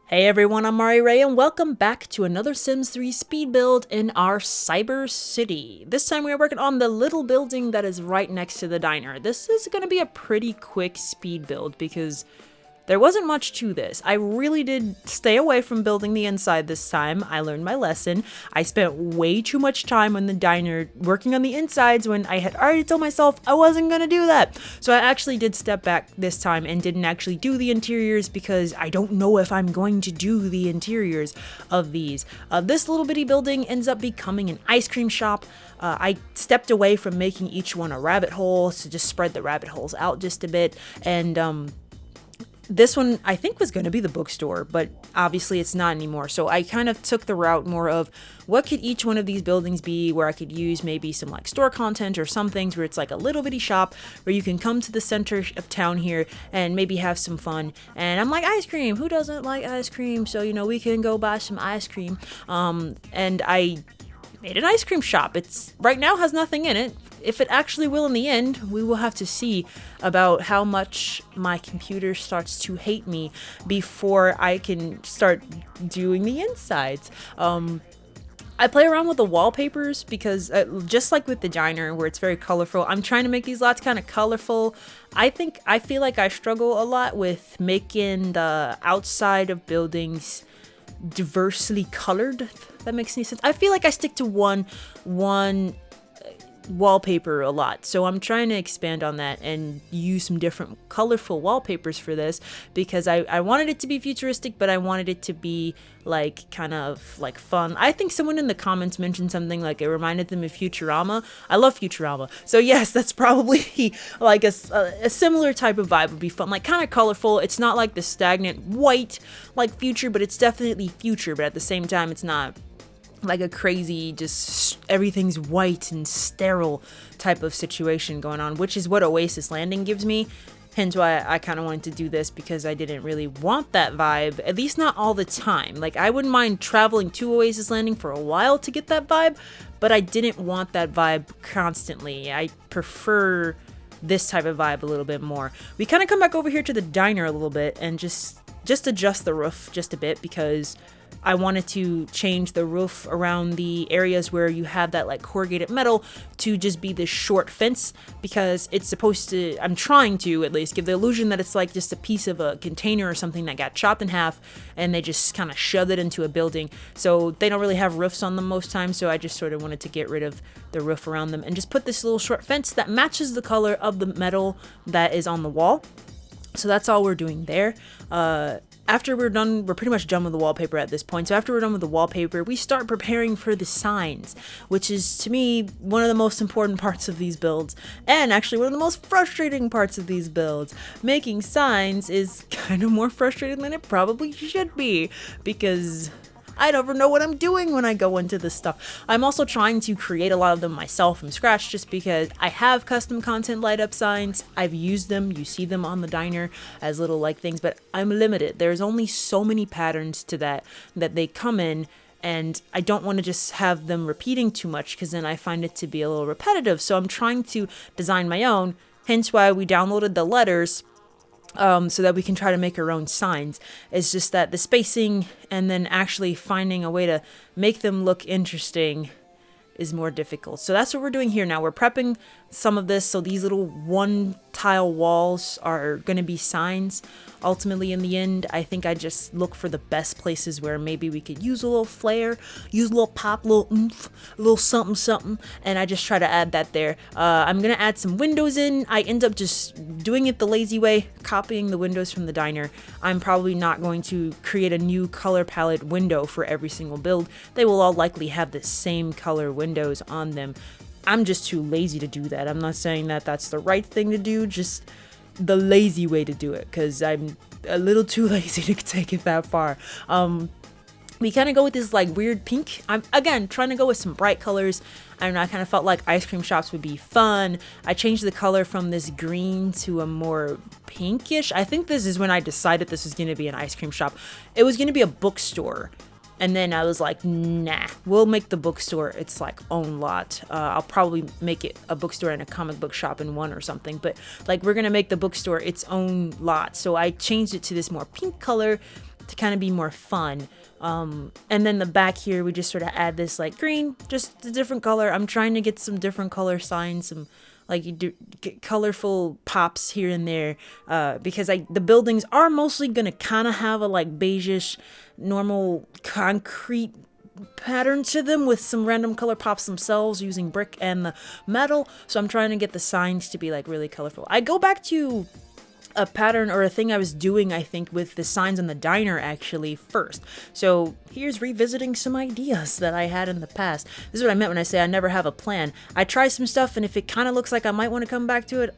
Hey everyone, I'm Mari Ray, and welcome back to another Sims 3 speed build in our Cyber City. This time we are working on the little building that is right next to the diner. This is going to be a pretty quick speed build because there wasn't much to this. I really did stay away from building the inside this time. I learned my lesson. I spent way too much time on the diner working on the insides when I had already told myself I wasn't gonna do that. So I actually did step back this time and didn't actually do the interiors because I don't know if I'm going to do the interiors of these. This little bitty building ends up becoming an ice cream shop. I stepped away from making each one a rabbit hole to just spread the rabbit holes out just a bit, and this one I think was going to be the bookstore, but obviously it's not anymore. So I kind of took the route more of what could each one of these buildings be, where I could use maybe some like store content or some things where it's like a little bitty shop where you can come to the center of town here and maybe have some fun. And I'm like, ice cream, who doesn't like ice cream? So, you know, we can go buy some ice cream. And I made an ice cream shop. It's right now has nothing in it. If it actually will in the end, we will have to see about how much my computer starts to hate me before I can start doing the insides. I play around with the wallpapers because just like with the diner where it's very colorful, I'm trying to make these lots kind of colorful. I feel like I struggle a lot with making the outside of buildings diversely colored, if that makes any sense. I feel like I stick to one wallpaper a lot, so I'm trying to expand on that and use some different colorful wallpapers for this because I wanted it to be futuristic, but I wanted it to be like kind of like fun. I think someone in the comments mentioned something like it reminded them of Futurama. I love Futurama, so yes, that's probably like a similar type of vibe. Would be fun, like kind of colorful. It's not like the stagnant white like future, but it's definitely future, but at the same time it's not like a crazy just everything's white and sterile type of situation going on, which is what Oasis Landing gives me. Hence why I kind of wanted to do this, because I didn't really want that vibe, at least not all the time. Like, I wouldn't mind traveling to Oasis Landing for a while to get that vibe, but I didn't want that vibe constantly. I prefer this type of vibe a little bit more. We kind of come back over here to the diner a little bit and just adjust the roof just a bit, because I wanted to change the roof around the areas where you have that like corrugated metal to just be this short fence, because it's supposed to, I'm trying to at least give the illusion that it's like just a piece of a container or something that got chopped in half and they just kind of shoved it into a building. So they don't really have roofs on them most times, so I just sort of wanted to get rid of the roof around them and just put this little short fence that matches the color of the metal that is on the wall. So that's all we're doing there. After we're done, we're pretty much done with the wallpaper at this point. So after we're done with the wallpaper, we start preparing for the signs, which is, to me, one of the most important parts of these builds, and actually one of the most frustrating parts of these builds. Making signs is kind of more frustrating than it probably should be, because I never know what I'm doing when I go into this stuff. I'm also trying to create a lot of them myself from scratch, just because I have custom content light up signs. I've used them. You see them on the diner as little like things, but I'm limited. There's only so many patterns to that they come in, and I don't want to just have them repeating too much, because then I find it to be a little repetitive. So I'm trying to design my own, hence why we downloaded the letters, so that we can try to make our own signs. It's just that the spacing and then actually finding a way to make them look interesting is more difficult. So that's what we're doing here now. We're prepping some of this, so these little one tile walls are going to be signs. Ultimately, in the end, I think I just look for the best places where maybe we could use a little flair, use a little pop, a little oomph, a little something something, and I just try to add that there. I'm gonna add some windows in. I end up just doing it the lazy way, copying the windows from the diner. I'm probably not going to create a new color palette window for every single build. They will all likely have the same color windows on them. I'm just too lazy to do that. I'm not saying that that's the right thing to do, just the lazy way to do it, because I'm a little too lazy to take it that far. We kind of go with this like weird pink. I'm again trying to go with some bright colors. I don't know, I kind of felt like ice cream shops would be fun. I changed the color from this green to a more pinkish. I think this is when I decided this was going to be an ice cream shop. It was going to be a bookstore. And then I was like, nah, we'll make the bookstore its like own lot. I'll probably make it a bookstore and a comic book shop in one or something. But like, we're going to make the bookstore its own lot. So I changed it to this more pink color. to kind of be more fun. And then the back here, we just sort of add this like green, just a different color. I'm trying to get some different color signs, some like you do get colorful pops here and there, because the buildings are mostly gonna kind of have a like beigeish normal concrete pattern to them with some random color pops themselves using brick and the metal. So I'm trying to get the signs to be like really colorful. I go back to a pattern or a thing I was doing, I think, with the signs on the diner actually first. So here's revisiting some ideas that I had in the past. This is what I meant when I say I never have a plan. I try some stuff, and if it kind of looks like I might want to come back to it,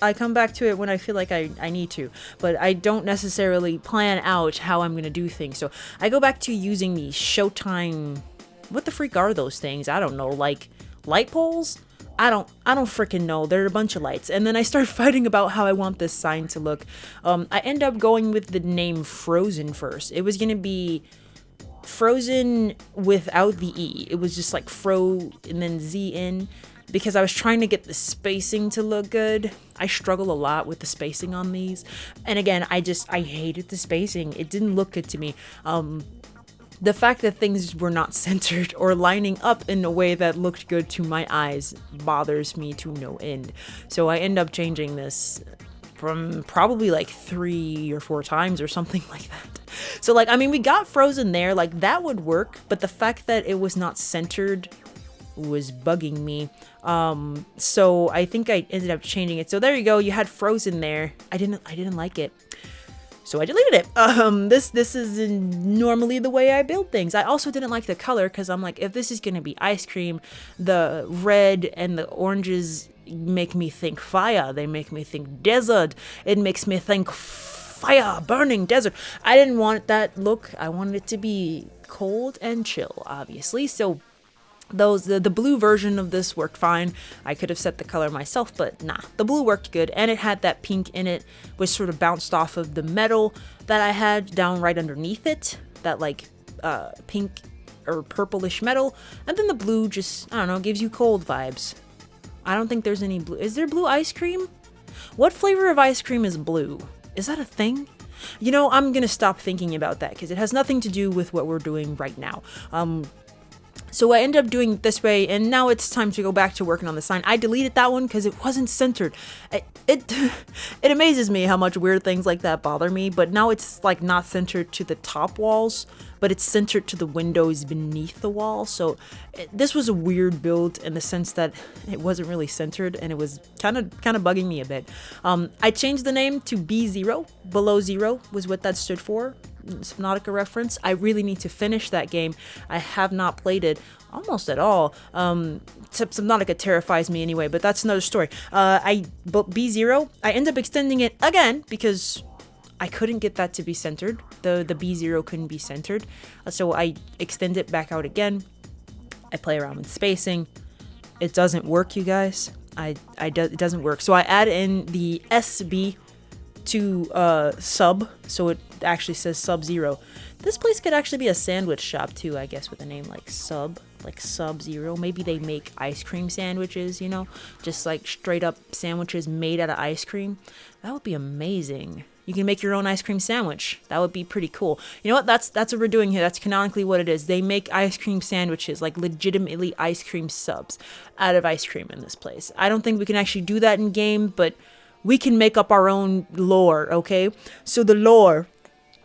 I come back to it when I feel like I need to, but I don't necessarily plan out how I'm going to do things. So I go back to using the Showtime, what the freak are those things? I don't know, like light poles? I don't freaking know. They're a bunch of lights. And then I start fighting about how I want this sign to look. I end up going with the name Frozen first. It was going to be Frozen without the E. It was just like Fro and then Z in, because I was trying to get the spacing to look good. I struggle a lot with the spacing on these. And again, I hated the spacing. It didn't look good to me. The fact that things were not centered or lining up in a way that looked good to my eyes bothers me to no end. So I end up changing this from probably like 3 or 4 times or something like that. So like, I mean, we got Frozen there, like that would work, but the fact that it was not centered was bugging me. So I think I ended up changing it. So there you go. You had Frozen there. I didn't like it. So I deleted it. This is normally the way I build things. I also didn't like the color because I'm like, if this is going to be ice cream, the red and the oranges make me think fire. They make me think desert. It makes me think fire, burning desert. I didn't want that look. I wanted it to be cold and chill, obviously. So the blue version of this worked fine. I could have set the color myself, but nah, the blue worked good, and it had that pink in it, which sort of bounced off of the metal that I had down right underneath it, that like pink or purplish metal, and then the blue just, I don't know, gives you cold vibes. I don't think there's any blue. Is there blue ice cream? What flavor of ice cream is blue? Is that a thing? You know, I'm gonna stop thinking about that because it has nothing to do with what we're doing right now. So I ended up doing it this way, and now it's time to go back to working on the sign. I deleted that one because it wasn't centered. It amazes me how much weird things like that bother me, but now it's like not centered to the top walls, but it's centered to the windows beneath the wall. So this was a weird build in the sense that it wasn't really centered, and it was kind of bugging me a bit. I changed the name to B0. Below zero was what that stood for. Subnautica reference. I really need to finish that game. I have not played it almost at all. Subnautica terrifies me anyway, but that's another story. But B0, I end up extending it again because I couldn't get that to be centered. The B0 couldn't be centered. So I extend it back out again. I play around with spacing. It doesn't work, you guys. It doesn't work. So I add in the SB to sub, so it actually says Sub-Zero. This place could actually be a sandwich shop too, I guess, with a name like Sub-Zero. Maybe they make ice cream sandwiches, you know, just like straight up sandwiches made out of ice cream. That would be amazing. You can make your own ice cream sandwich. That would be pretty cool. You know what? That's what we're doing here. That's canonically what it is. They make ice cream sandwiches, like legitimately ice cream subs out of ice cream in this place. I don't think we can actually do that in game, but we can make up our own lore, okay? So the lore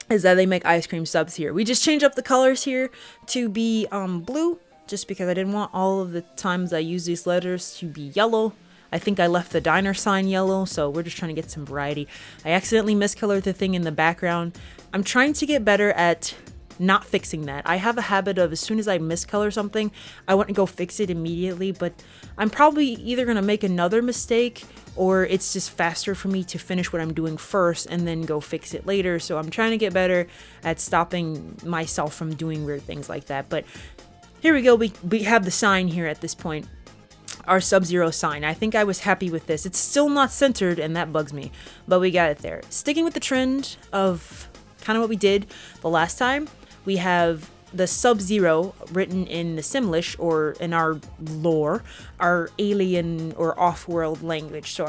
is that they make ice cream subs here. We just change up the colors here to be blue, just because I didn't want all of the times I use these letters to be yellow. I think I left the diner sign yellow, so we're just trying to get some variety. I accidentally miscolored the thing in the background. I'm trying to get better at not fixing that. I have a habit of, as soon as I miscolor something, I want to go fix it immediately, but I'm probably either going to make another mistake, or it's just faster for me to finish what I'm doing first and then go fix it later. So I'm trying to get better at stopping myself from doing weird things like that. But here we go. We have the sign here at this point. Our Sub-Zero sign. I think I was happy with this. It's still not centered, and that bugs me, but we got it there. Sticking with the trend of kind of what we did the last time, we have the Sub-Zero written in the Simlish, or in our lore, our alien or off-world language. So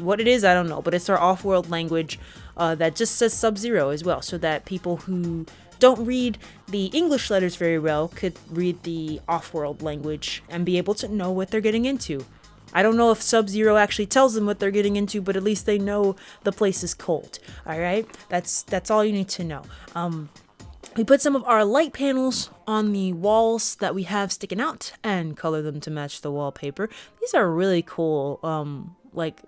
what it is, I don't know, but it's our off-world language. that just says Sub-Zero as well, so that people who don't read the English letters very well could read the off-world language and be able to know what they're getting into. I don't know if Sub-Zero actually tells them what they're getting into, but at least they know the place is cold. All right, that's all you need to know. We put some of our light panels on the walls that we have sticking out and color them to match the wallpaper. These are really cool, like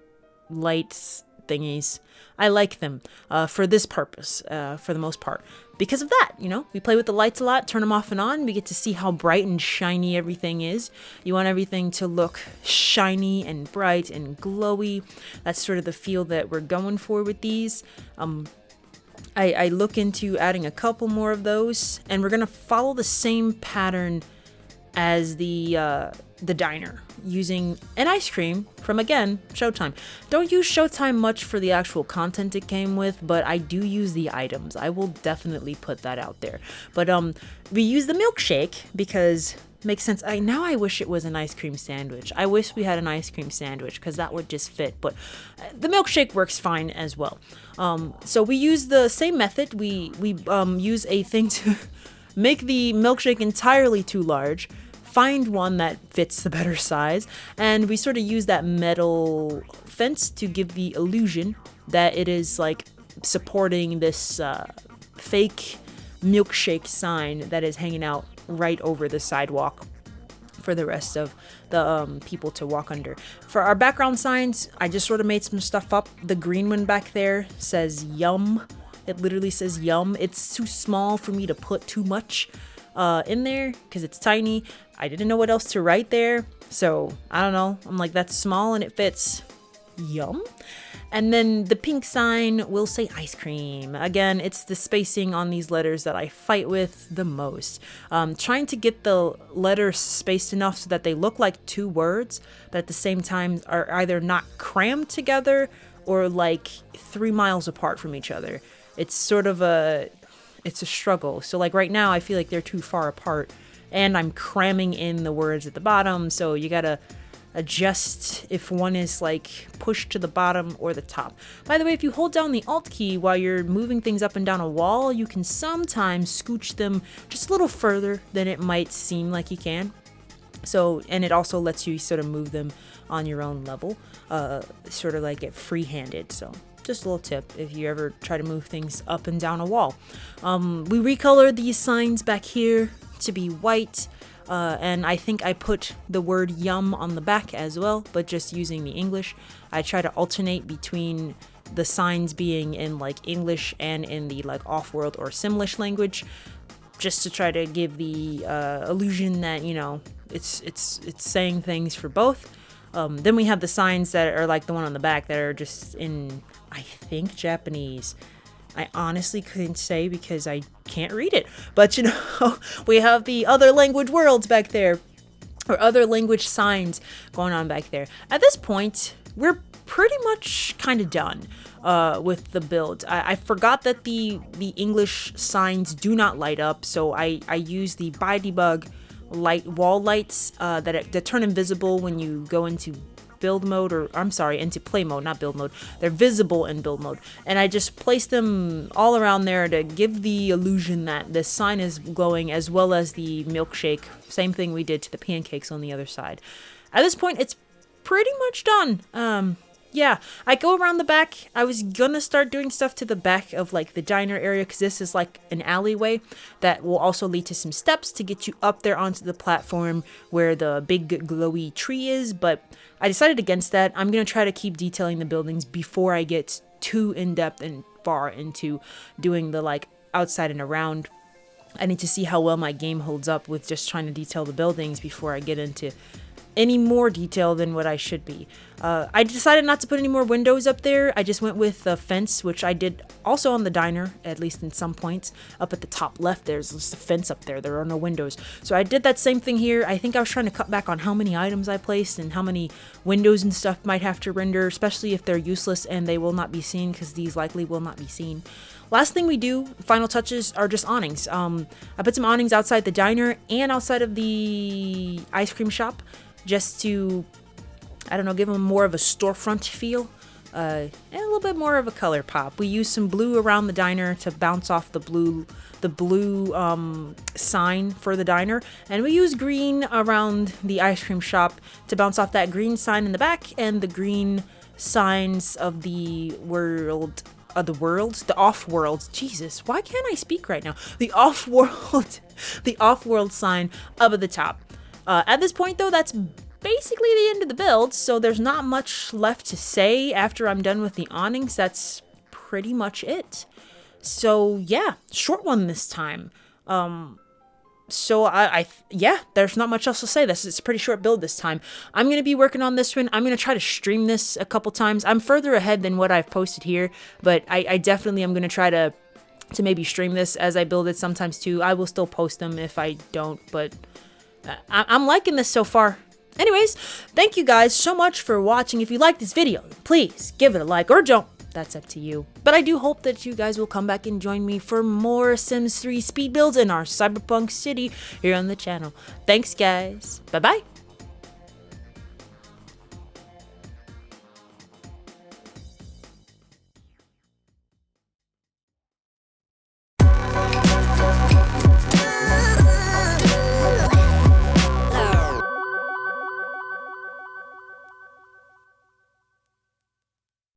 lights thingies. I like them for this purpose, for the most part. Because of that, you know, we play with the lights a lot, turn them off and on. We get to see how bright and shiny everything is. You want everything to look shiny and bright and glowy. That's sort of the feel that we're going for with these. I look into adding a couple more of those, and we're gonna follow the same pattern as the diner, using an ice cream from, again, Showtime. Don't use Showtime much for the actual content it came with, but I do use the items. I will definitely put that out there. But we use the milkshake because makes sense. Now I wish it was an ice cream sandwich. I wish we had an ice cream sandwich because that would just fit, but the milkshake works fine as well. So we use the same method. We use a thing to make the milkshake entirely too large, find one that fits the better size, and we sort of use that metal fence to give the illusion that it is like supporting this fake milkshake sign that is hanging out right over the sidewalk for the rest of the people to walk under. For our background signs, I just sort of made some stuff up. The green one back there says yum. It literally says yum. It's too small for me to put too much in there because it's tiny. I didn't know what else to write there, so I don't know. I'm like, that's small and it fits. Yum. And then the pink sign will say ice cream. Again, it's the spacing on these letters that I fight with the most. Trying to get the letters spaced enough so that they look like two words, but at the same time are either not crammed together or like 3 miles apart from each other. It's sort of it's a struggle. So like right now, I feel like they're too far apart and I'm cramming in the words at the bottom. So you gotta adjust if one is like pushed to the bottom or the top. By the way, if you hold down the Alt key while you're moving things up and down a wall, you can sometimes scooch them just a little further than it might seem like you can. So, and it also lets you sort of move them on your own level, sort of like it free-handed. So just a little tip if you ever try to move things up and down a wall. We recolored these signs back here to be white. And I think I put the word yum on the back as well, but just using the English. I try to alternate between the signs being in like English and in the like off-world or Simlish language, just to try to give the illusion that, you know, it's saying things for both. Then we have the signs that are like the one on the back that are just in, I think, Japanese. I honestly couldn't say because I can't read it. But, you know, we have the other language worlds back there, or other language signs going on back there. At this point, we're pretty much kind of done with the build. I forgot that the English signs do not light up, so I use the ByDebug light wall lights that turn invisible when you go into build mode, or I'm sorry, into play mode, not build mode. They're visible in build mode, and I just place them all around there to give the illusion that the sign is glowing, as well as the milkshake. Same thing we did to the pancakes on the other side. At this point, it's pretty much done. Yeah, I go around the back. I was gonna start doing stuff to the back of like the diner area because this is like an alleyway that will also lead to some steps to get you up there onto the platform where the big glowy tree is, but I decided against that. I'm gonna try to keep detailing the buildings before I get too in-depth and far into doing the like outside and around. I need to see how well my game holds up with just trying to detail the buildings before I get into any more detail than what I should be. I decided not to put any more windows up there. I just went with the fence, which I did also on the diner, at least in some points. Up at the top left, there's just a fence up there. There are no windows. So I did that same thing here. I think I was trying to cut back on how many items I placed and how many windows and stuff might have to render, especially if they're useless and they will not be seen, because these likely will not be seen. Last thing we do, final touches, are just awnings. I put some awnings outside the diner and outside of the ice cream shop, just to, I don't know, give them more of a storefront feel. and a little bit more of a color pop. We use some blue around the diner to bounce off the blue sign for the diner, and we use green around the ice cream shop to bounce off that green sign in the back and the green signs of the world. The off-world. Jesus, why can't I speak right now? The off-world, the off-world sign up at the top. At this point, though, that's basically the end of the build, so there's not much left to say after I'm done with the awnings. That's pretty much it. So yeah, short one this time. So yeah, there's not much else to say. It's a pretty short build this time. I'm going to be working on this one. I'm going to try to stream this a couple times. I'm further ahead than what I've posted here, but I definitely am going to try to maybe stream this as I build it sometimes too. I will still post them if I don't, but I'm liking this so far. Anyways, thank you guys so much for watching. If you like this video, please give it a like or don't. That's up to you. But I do hope that you guys will come back and join me for more Sims 3 speed builds in our cyberpunk city here on the channel. Thanks, guys. Bye-bye.